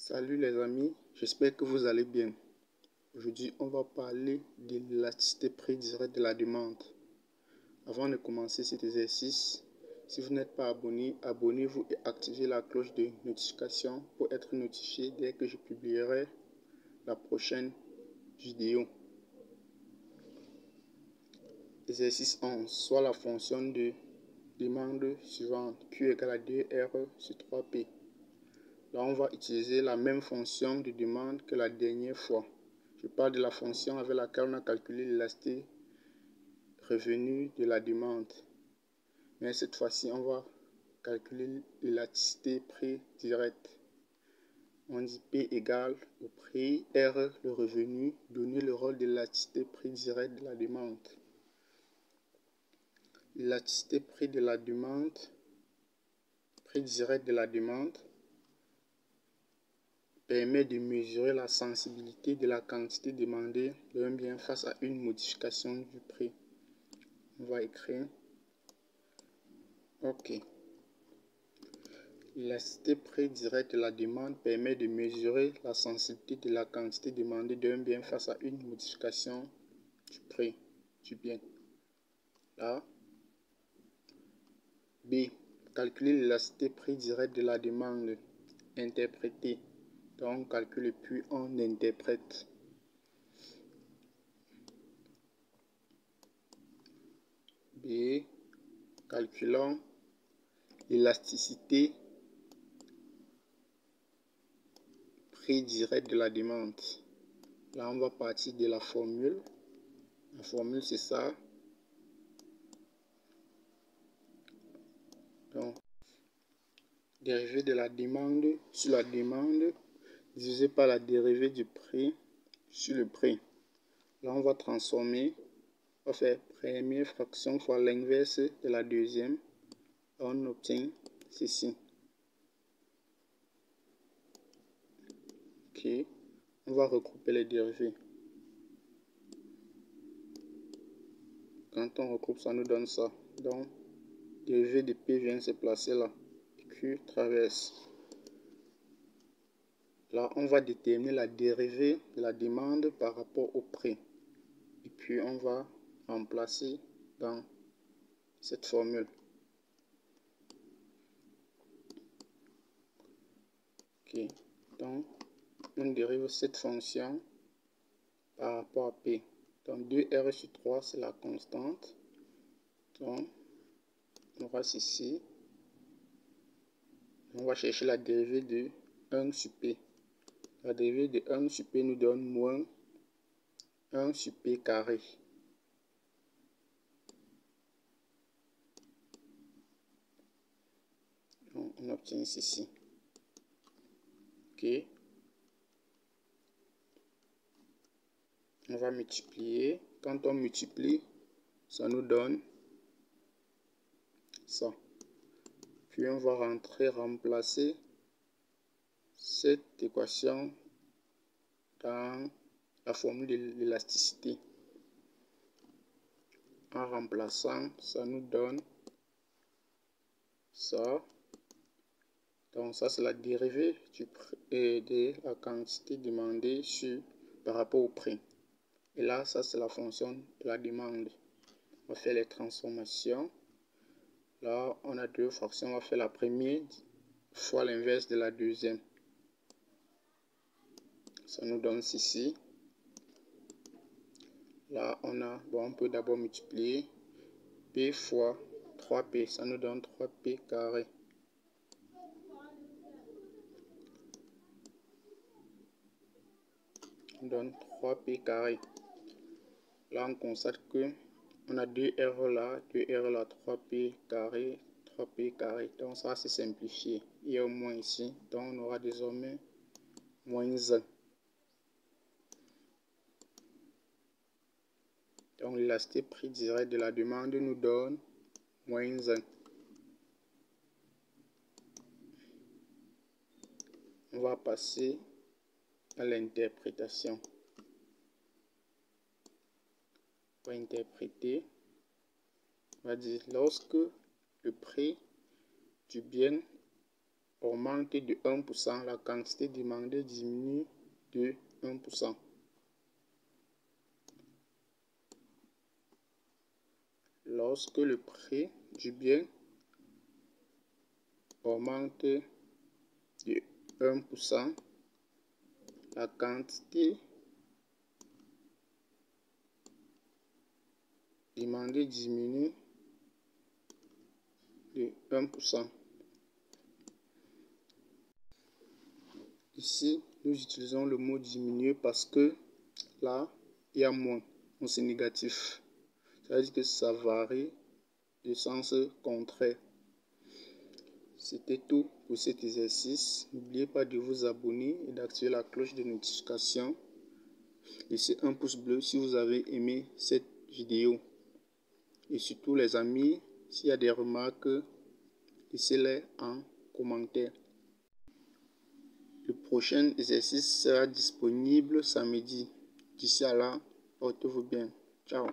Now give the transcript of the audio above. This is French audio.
Salut les amis, j'espère que vous allez bien. Aujourd'hui, on va parler de l'élasticité prix direct de la demande. Avant de commencer cet exercice, si vous n'êtes pas abonné, abonnez-vous et activez la cloche de notification pour être notifié dès que je publierai la prochaine vidéo. Exercice 11, soit la fonction de demande suivante, Q égale à 2R sur 3P. Là, on va utiliser la même fonction de demande que la dernière fois. Je parle de la fonction avec laquelle on a calculé l'élasticité revenu de la demande. Mais cette fois-ci, on va calculer l'élasticité prix direct. On dit P égale au prix, R le revenu, donner le rôle de l'élasticité prix direct de la demande. L'élasticité prix de la demande, prix direct de la demande, permet de mesurer la sensibilité de la quantité demandée d'un bien face à une modification du prix. On va écrire OK. L'élasticité prix direct de la demande permet de mesurer la sensibilité de la quantité demandée d'un bien face à une modification du prix du bien. Là, B. Calculer l'élasticité prix direct de la demande. Interpréter. Donc, on calcule puis on interprète. B. Calculons l'élasticité prix direct de la demande. Là, on va partir de la formule. La formule, c'est ça. Donc, dérivée de la demande sur la demande divisé par la dérivée du prix sur le prix. Là, on va transformer. On va faire première fraction fois l'inverse de la deuxième. On obtient ceci. OK. On va regrouper les dérivées. Quand on regroupe, ça nous donne ça. Donc, dérivée de P vient se placer là. Q traverse. Là, on va déterminer la dérivée de la demande par rapport au prix. Et puis, on va remplacer dans cette formule. OK. Donc, on dérive cette fonction par rapport à P. Donc, 2R sur 3, c'est la constante. Donc, on va ici. On va chercher la dérivée de 1 sur P. La dérivée de 1 sur P nous donne moins 1 sur P carré. Donc, on obtient ceci. OK. On va multiplier. Quand on multiplie, ça nous donne ça. Puis on va remplacer cette équation dans la formule de l'élasticité. En remplaçant, ça nous donne ça. Donc ça, c'est la dérivée du prix et de la quantité demandée par rapport au prix. Et là, ça, c'est la fonction de la demande. On va faire les transformations. Là, on a deux fractions. On va faire la première fois l'inverse de la deuxième. Ça nous donne ceci. Là, on peut d'abord multiplier P fois 3P. Ça nous donne 3P carré. On donne 3P carré. Là, on constate que on a 2R là, 2R là, 3P carré, 3P carré. Donc, ça va se simplifier. Il y a au moins ici. Donc, on aura désormais moins 1. Donc, l'élasticité prix direct de la demande nous donne moins 1. On va passer à l'interprétation. Pour interpréter, on va dire lorsque le prix du bien augmente de 1%, la quantité demandée diminue de 1%. Lorsque le prix du bien augmente de 1%, la quantité demandée diminue de 1%. Ici, nous utilisons le mot diminuer parce que là, il y a moins, donc c'est négatif. Ça veut dire que ça varie de sens contraire. C'était tout pour cet exercice. N'oubliez pas de vous abonner et d'activer la cloche de notification. Laissez un pouce bleu si vous avez aimé cette vidéo. Et surtout les amis, s'il y a des remarques, laissez-les en commentaire. Le prochain exercice sera disponible samedi. D'ici là, portez-vous bien. Ciao.